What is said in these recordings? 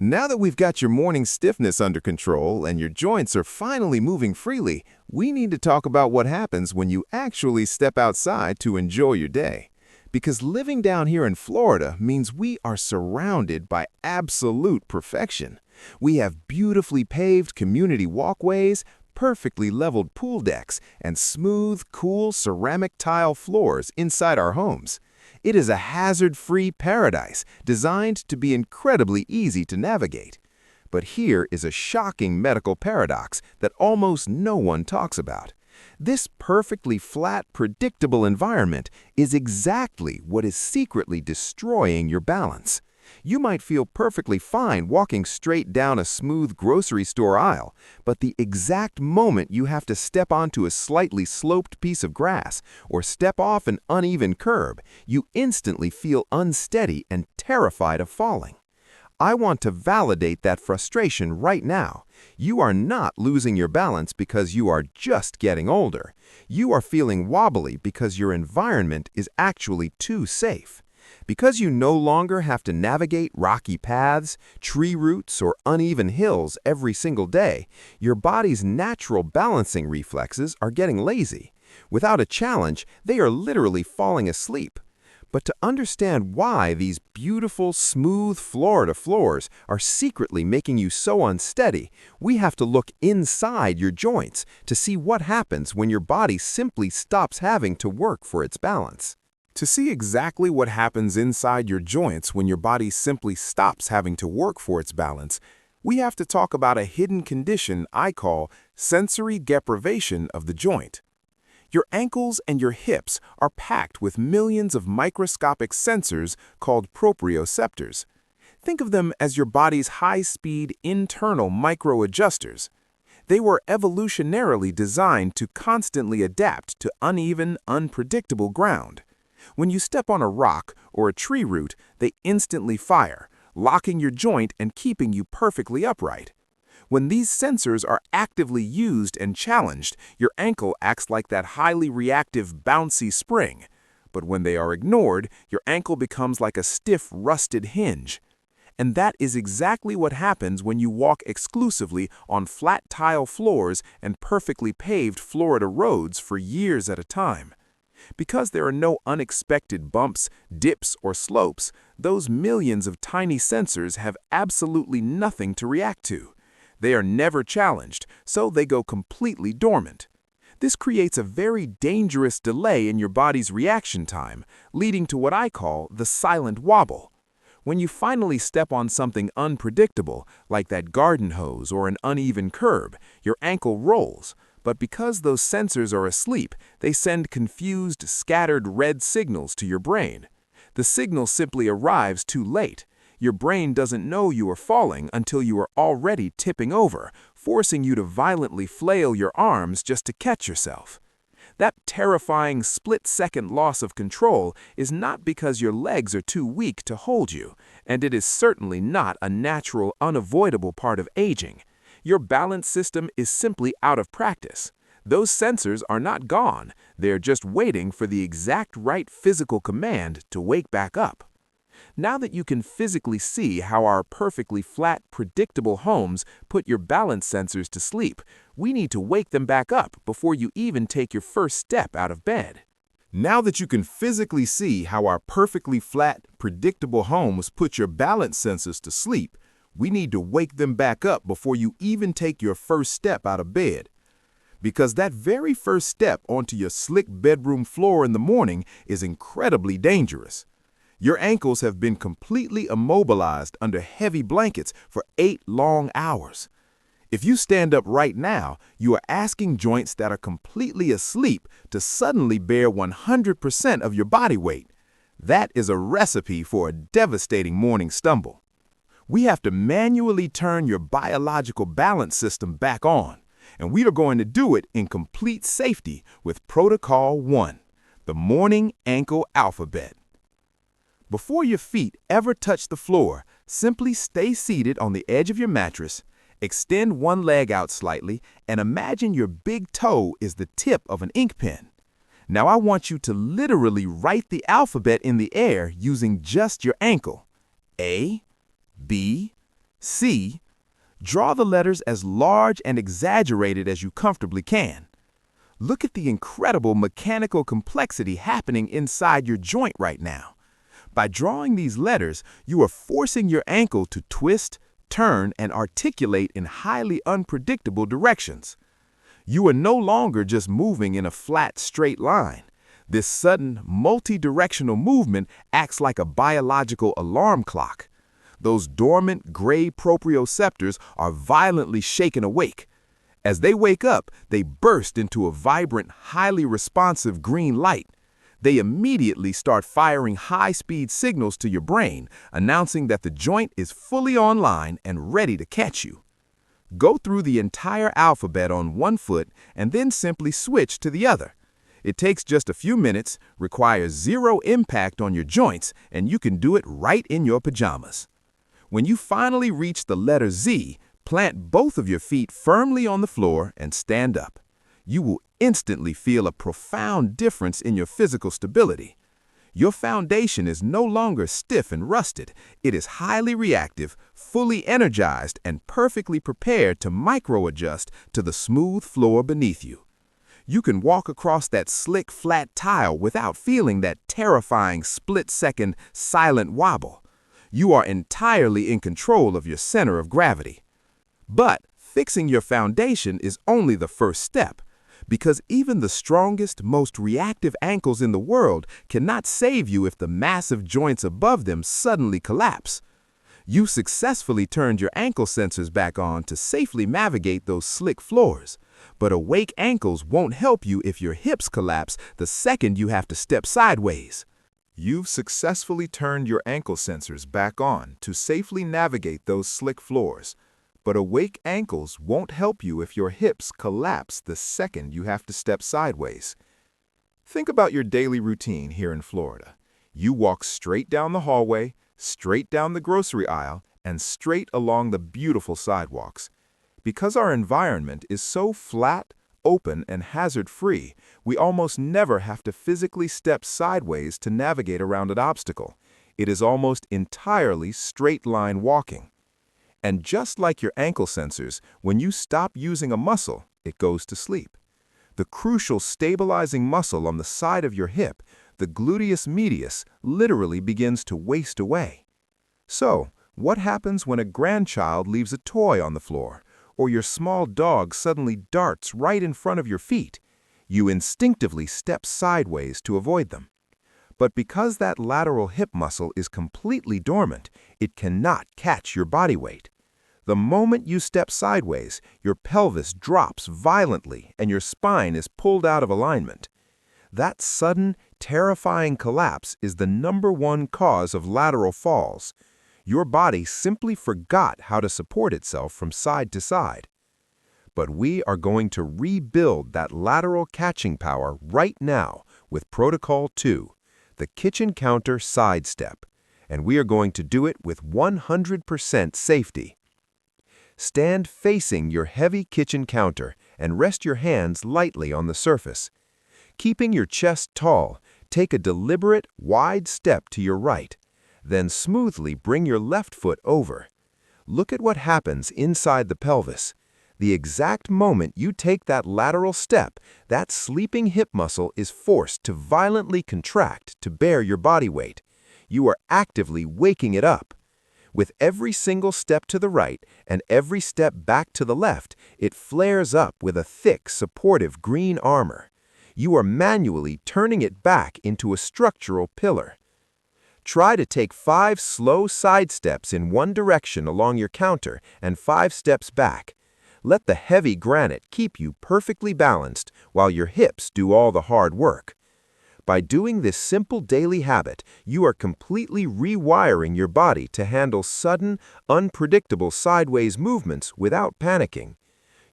Now that we've got your morning stiffness under control and your joints are finally moving freely, we need to talk about what happens when you actually step outside to enjoy your day. Because living down here in Florida means we are surrounded by absolute perfection. We have beautifully paved community walkways, perfectly leveled pool decks, and smooth, cool ceramic tile floors inside our homes. It is a hazard-free paradise designed to be incredibly easy to navigate. But here is a shocking medical paradox that almost no one talks about. This perfectly flat, predictable environment is exactly what is secretly destroying your balance. You might feel perfectly fine walking straight down a smooth grocery store aisle, but the exact moment you have to step onto a slightly sloped piece of grass or step off an uneven curb, you instantly feel unsteady and terrified of falling. I want to validate that frustration right now. You are not losing your balance because you are just getting older. You are feeling wobbly because your environment is actually too safe. Because you no longer have to navigate rocky paths, tree roots, or uneven hills every single day, your body's natural balancing reflexes are getting lazy. Without a challenge, they are literally falling asleep. But to understand why these beautiful, smooth Florida floors are secretly making you so unsteady, we have to look inside your joints to see what happens when your body simply stops having to work for its balance. To see exactly what happens inside your joints when your body simply stops having to work for its balance, we have to talk about a hidden condition I call sensory deprivation of the joint. Your ankles and your hips are packed with millions of microscopic sensors called proprioceptors. Think of them as your body's high-speed internal micro-adjusters. They were evolutionarily designed to constantly adapt to uneven, unpredictable ground. When you step on a rock or a tree root, they instantly fire, locking your joint and keeping you perfectly upright. When these sensors are actively used and challenged, your ankle acts like that highly reactive, bouncy spring. But when they are ignored, your ankle becomes like a stiff, rusted hinge. And that is exactly what happens when you walk exclusively on flat tile floors and perfectly paved Florida roads for years at a time. Because there are no unexpected bumps, dips, or slopes, those millions of tiny sensors have absolutely nothing to react to. They are never challenged, so they go completely dormant. This creates a very dangerous delay in your body's reaction time, leading to what I call the silent wobble. When you finally step on something unpredictable, like that garden hose or an uneven curb, your ankle rolls. But because those sensors are asleep, they send confused, scattered red signals to your brain. The signal simply arrives too late. Your brain doesn't know you are falling until you are already tipping over, forcing you to violently flail your arms just to catch yourself. That terrifying split-second loss of control is not because your legs are too weak to hold you, and it is certainly not a natural, unavoidable part of aging. Your balance system is simply out of practice. Those sensors are not gone. They're just waiting for the exact right physical command to wake back up. Now that you can physically see how our perfectly flat, predictable homes put your balance sensors to sleep, we need to wake them back up before you even take your first step out of bed. Now that you can physically see how our perfectly flat, predictable homes put your balance sensors to sleep, we need to wake them back up before you even take your first step out of bed. Because that very first step onto your slick bedroom floor in the morning is incredibly dangerous. Your ankles have been completely immobilized under heavy blankets for 8 long hours. If you stand up right now, you are asking joints that are completely asleep to suddenly bear 100% of your body weight. That is a recipe for a devastating morning stumble. We have to manually turn your biological balance system back on, and we are going to do it in complete safety with Protocol 1, the morning ankle alphabet. Before your feet ever touch the floor, simply stay seated on the edge of your mattress, extend one leg out slightly, and imagine your big toe is the tip of an ink pen. Now I want you to literally write the alphabet in the air using just your ankle. A, B, C. Draw the letters as large and exaggerated as you comfortably can. Look at the incredible mechanical complexity happening inside your joint right now. By drawing these letters, you are forcing your ankle to twist, turn, and articulate in highly unpredictable directions. You are no longer just moving in a flat, straight line. This sudden, multi-directional movement acts like a biological alarm clock. Those dormant gray proprioceptors are violently shaken awake. As they wake up, they burst into a vibrant, highly responsive green light. They immediately start firing high-speed signals to your brain, announcing that the joint is fully online and ready to catch you. Go through the entire alphabet on one foot and then simply switch to the other. It takes just a few minutes, requires zero impact on your joints, and you can do it right in your pajamas. When you finally reach the letter Z, plant both of your feet firmly on the floor and stand up. You will instantly feel a profound difference in your physical stability. Your foundation is no longer stiff and rusted. It is highly reactive, fully energized, and perfectly prepared to micro-adjust to the smooth floor beneath you. You can walk across that slick, flat tile without feeling that terrifying split-second silent wobble. You are entirely in control of your center of gravity. But fixing your foundation is only the first step, because even the strongest, most reactive ankles in the world cannot save you if the massive joints above them suddenly collapse. You successfully turned your ankle sensors back on to safely navigate those slick floors, but awake ankles won't help you if your hips collapse the second you have to step sideways. You've successfully turned your ankle sensors back on to safely navigate those slick floors, but awake ankles won't help you if your hips collapse the second you have to step sideways. Think about your daily routine here in Florida. You walk straight down the hallway, straight down the grocery aisle, and straight along the beautiful sidewalks. Because our environment is so flat, open, and hazard-free, we almost never have to physically step sideways to navigate around an obstacle. It is almost entirely straight-line walking. And just like your ankle sensors, when you stop using a muscle, it goes to sleep. The crucial stabilizing muscle on the side of your hip, the gluteus medius, literally begins to waste away. So, what happens when a grandchild leaves a toy on the floor, or your small dog suddenly darts right in front of your feet? You instinctively step sideways to avoid them. But because that lateral hip muscle is completely dormant, it cannot catch your body weight. The moment you step sideways, your pelvis drops violently and your spine is pulled out of alignment. That sudden, terrifying collapse is the #1 cause of lateral falls. Your body simply forgot how to support itself from side to side. But we are going to rebuild that lateral catching power right now with Protocol 2, the kitchen counter side step, and we are going to do it with 100% safety. Stand facing your heavy kitchen counter and rest your hands lightly on the surface. Keeping your chest tall, take a deliberate, wide step to your right. Then smoothly bring your left foot over. Look at what happens inside the pelvis. The exact moment you take that lateral step, that sleeping hip muscle is forced to violently contract to bear your body weight. You are actively waking it up. With every single step to the right and every step back to the left, it flares up with a thick, supportive green armor. You are manually turning it back into a structural pillar. Try to take 5 slow side steps in one direction along your counter and 5 steps back. Let the heavy granite keep you perfectly balanced while your hips do all the hard work. By doing this simple daily habit, you are completely rewiring your body to handle sudden, unpredictable sideways movements without panicking.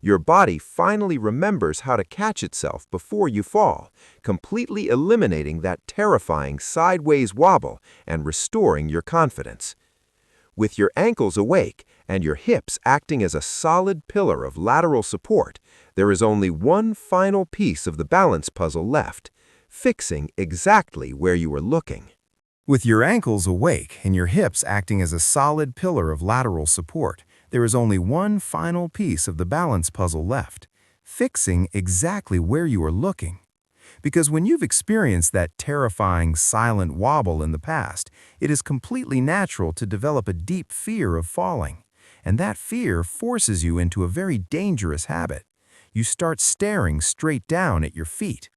Your body finally remembers how to catch itself before you fall, completely eliminating that terrifying sideways wobble and restoring your confidence. With your ankles awake and your hips acting as a solid pillar of lateral support, there is only one final piece of the balance puzzle left: fixing exactly where you were looking. With your ankles awake and your hips acting as a solid pillar of lateral support, there is only one final piece of the balance puzzle left: fixing exactly where you are looking. Because when you've experienced that terrifying silent wobble in the past, it is completely natural to develop a deep fear of falling. And that fear forces you into a very dangerous habit. You start staring straight down at your feet.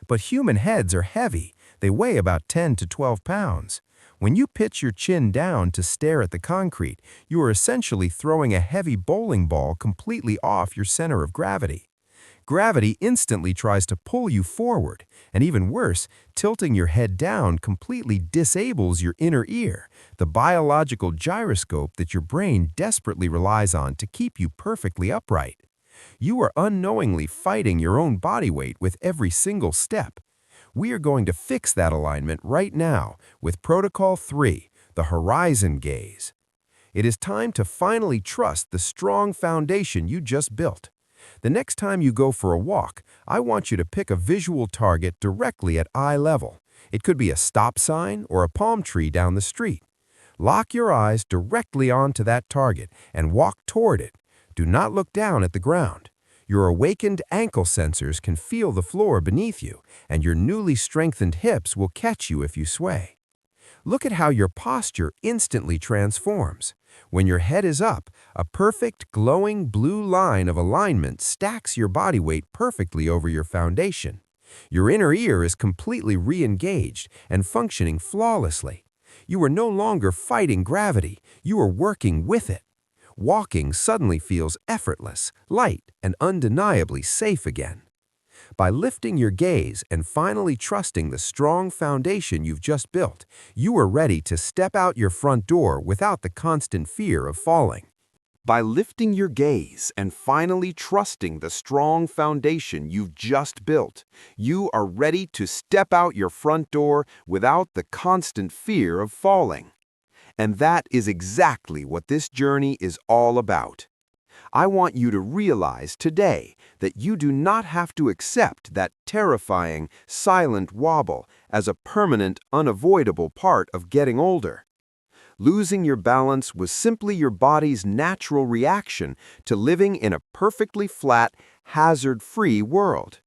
But human heads are heavy. They weigh about 10 to 12 pounds. When you pitch your chin down to stare at the concrete, you are essentially throwing a heavy bowling ball completely off your center of gravity. Gravity instantly tries to pull you forward, and even worse, tilting your head down completely disables your inner ear, the biological gyroscope that your brain desperately relies on to keep you perfectly upright. You are unknowingly fighting your own body weight with every single step. We are going to fix that alignment right now with Protocol 3, the horizon gaze. It is time to finally trust the strong foundation you just built. The next time you go for a walk, I want you to pick a visual target directly at eye level. It could be a stop sign or a palm tree down the street. Lock your eyes directly onto that target and walk toward it. Do not look down at the ground. Your awakened ankle sensors can feel the floor beneath you, and your newly strengthened hips will catch you if you sway. Look at how your posture instantly transforms. When your head is up, a perfect, glowing blue line of alignment stacks your body weight perfectly over your foundation. Your inner ear is completely re-engaged and functioning flawlessly. You are no longer fighting gravity, you are working with it. Walking suddenly feels effortless, light, and undeniably safe again. By lifting your gaze and finally trusting the strong foundation you've just built, you are ready to step out your front door without the constant fear of falling. By lifting your gaze and finally trusting the strong foundation you've just built, you are ready to step out your front door without the constant fear of falling. And that is exactly what this journey is all about. I want you to realize today that you do not have to accept that terrifying, silent wobble as a permanent, unavoidable part of getting older. Losing your balance was simply your body's natural reaction to living in a perfectly flat, hazard-free world.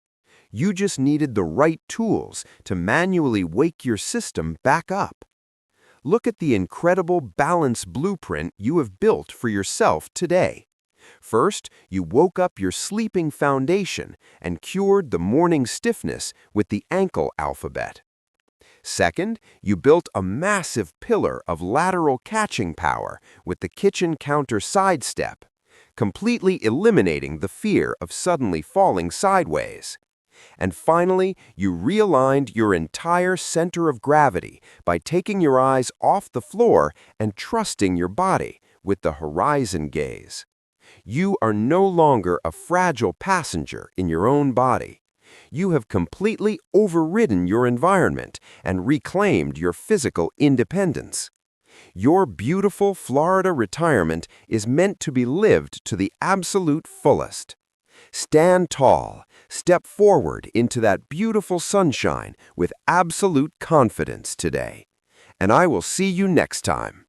You just needed the right tools to manually wake your system back up. Look at the incredible balance blueprint you have built for yourself today. First, you woke up your sleeping foundation and cured the morning stiffness with the ankle alphabet. Second, you built a massive pillar of lateral catching power with the kitchen counter side step, completely eliminating the fear of suddenly falling sideways. And finally, you realigned your entire center of gravity by taking your eyes off the floor and trusting your body with the horizon gaze. You are no longer a fragile passenger in your own body. You have completely overridden your environment and reclaimed your physical independence. Your beautiful Florida retirement is meant to be lived to the absolute fullest. Stand tall, step forward into that beautiful sunshine with absolute confidence today. And I will see you next time.